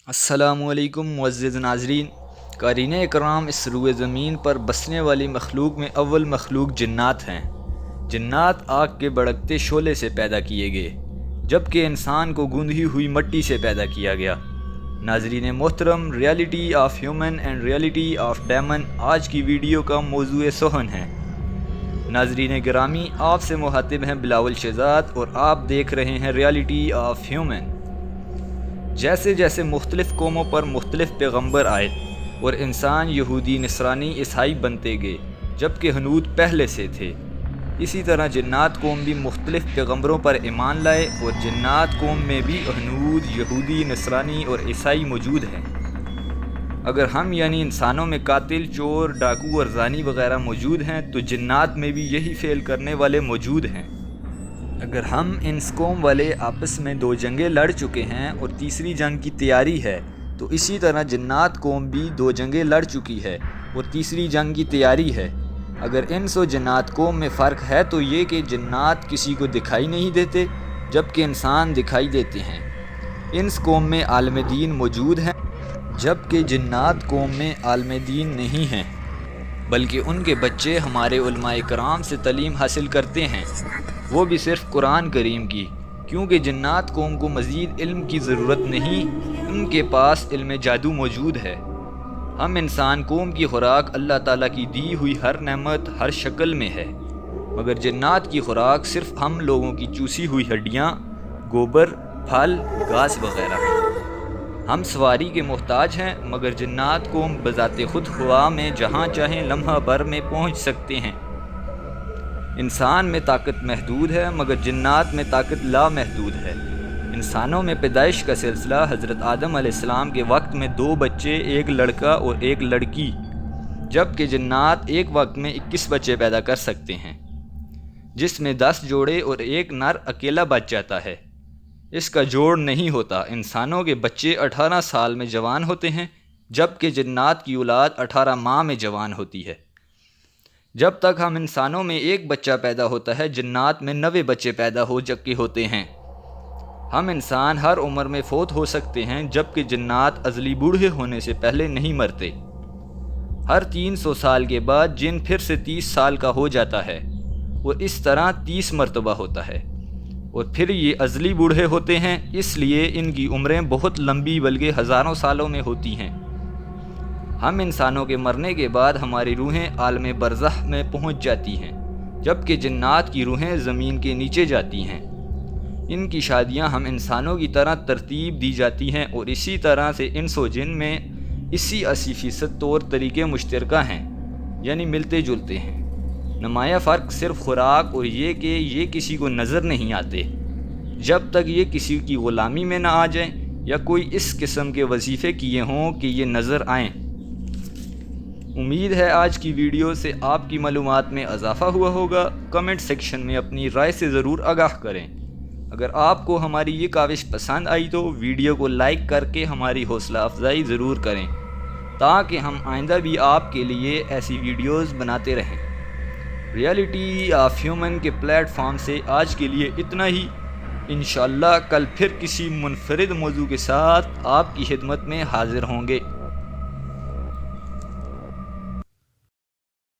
السلام علیکم معزز ناظرین، قارئین اکرام، اس روئے زمین پر بسنے والی مخلوق میں اول مخلوق جنات ہیں۔ جنات آگ کے بھڑکتے شعلے سے پیدا کیے گئے، جبکہ انسان کو گوندھی ہوئی مٹی سے پیدا کیا گیا۔ ناظرین محترم، reality of human and reality of demon آج کی ویڈیو کا موضوع سخن ہے۔ ناظرین گرامی، آپ سے مخاطب ہیں بلاول شہزاد اور آپ دیکھ رہے ہیں ریالٹی آف ہیومن۔ جیسے جیسے مختلف قوموں پر مختلف پیغمبر آئے اور انسان یہودی، نصرانی، عیسائی بنتے گئے، جبکہ حنود پہلے سے تھے، اسی طرح جنات قوم بھی مختلف پیغمبروں پر ایمان لائے اور جنات قوم میں بھی حنود، یہودی، نصرانی اور عیسائی موجود ہیں۔ اگر ہم یعنی انسانوں میں قاتل، چور، ڈاکو اور زانی وغیرہ موجود ہیں تو جنات میں بھی یہی فعل کرنے والے موجود ہیں۔ اگر ہم انس قوم والے آپس میں 2 جنگیں لڑ چکے ہیں اور تیسری جنگ کی تیاری ہے، تو اسی طرح جنات قوم بھی 2 جنگیں لڑ چکی ہے اور تیسری جنگ کی تیاری ہے۔ اگر انس و جنات قوم میں فرق ہے تو یہ کہ جنات کسی کو دکھائی نہیں دیتے، جبکہ انسان دکھائی دیتے ہیں۔ انس قوم میں عالم دین موجود ہیں، جبکہ جنات قوم میں عالم دین نہیں ہیں، بلکہ ان کے بچے ہمارے علماء کرام سے تعلیم حاصل کرتے ہیں، وہ بھی صرف قرآن کریم کی، کیونکہ جنات قوم کو مزید علم کی ضرورت نہیں، ان کے پاس علم جادو موجود ہے۔ ہم انسان قوم کی خوراک اللہ تعالیٰ کی دی ہوئی ہر نعمت ہر شکل میں ہے، مگر جنات کی خوراک صرف ہم لوگوں کی چوسی ہوئی ہڈیاں، گوبر، پھل، گھاس وغیرہ ہیں۔ ہم سواری کے محتاج ہیں، مگر جنات قوم بذات خود ہوا میں جہاں چاہیں لمحہ بھر میں پہنچ سکتے ہیں۔ انسان میں طاقت محدود ہے، مگر جنات میں طاقت لامحدود ہے۔ انسانوں میں پیدائش کا سلسلہ حضرت آدم علیہ السلام کے وقت میں 2 بچے، ایک لڑکا اور ایک لڑکی، جبکہ جنات ایک وقت میں 21 بچے پیدا کر سکتے ہیں، جس میں 10 جوڑے اور ایک نر اکیلا بچ جاتا ہے، اس کا جوڑ نہیں ہوتا۔ انسانوں کے بچے 18 سال میں جوان ہوتے ہیں، جبکہ جنات کی اولاد 18 ماہ میں جوان ہوتی ہے۔ جب تک ہم انسانوں میں 1 بچہ پیدا ہوتا ہے، جنات میں 9 بچے پیدا ہو چکے ہوتے ہیں۔ ہم انسان ہر عمر میں فوت ہو سکتے ہیں، جبکہ جنات ازلی بوڑھے ہونے سے پہلے نہیں مرتے۔ ہر 300 سال کے بعد جن پھر سے 30 سال کا ہو جاتا ہے اور اس طرح 30 مرتبہ ہوتا ہے، اور پھر یہ ازلی بوڑھے ہوتے ہیں، اس لیے ان کی عمریں بہت لمبی بلکہ ہزاروں سالوں میں ہوتی ہیں۔ ہم انسانوں کے مرنے کے بعد ہماری روحیں عالم برزخ میں پہنچ جاتی ہیں، جبکہ جنات کی روحیں زمین کے نیچے جاتی ہیں۔ ان کی شادیاں ہم انسانوں کی طرح ترتیب دی جاتی ہیں اور اسی طرح سے انس و جن میں 80% طور طریقے مشترکہ ہیں، یعنی ملتے جلتے ہیں۔ نمایاں فرق صرف خوراک اور یہ کہ یہ کسی کو نظر نہیں آتے، جب تک یہ کسی کی غلامی میں نہ آ جائیں یا کوئی اس قسم کے وظیفے کیے ہوں کہ یہ نظر آئیں۔ امید ہے آج کی ویڈیو سے آپ کی معلومات میں اضافہ ہوا ہوگا۔ کمنٹ سیکشن میں اپنی رائے سے ضرور آگاہ کریں۔ اگر آپ کو ہماری یہ کاوش پسند آئی تو ویڈیو کو لائک کر کے ہماری حوصلہ افزائی ضرور کریں، تاکہ ہم آئندہ بھی آپ کے لیے ایسی ویڈیوز بناتے رہیں۔ ریالٹی آف ہیومن کے پلیٹ فارم سے آج کے لیے اتنا ہی۔ انشاءاللہ کل پھر کسی منفرد موضوع کے ساتھ آپ کی خدمت میں حاضر ہوں گے۔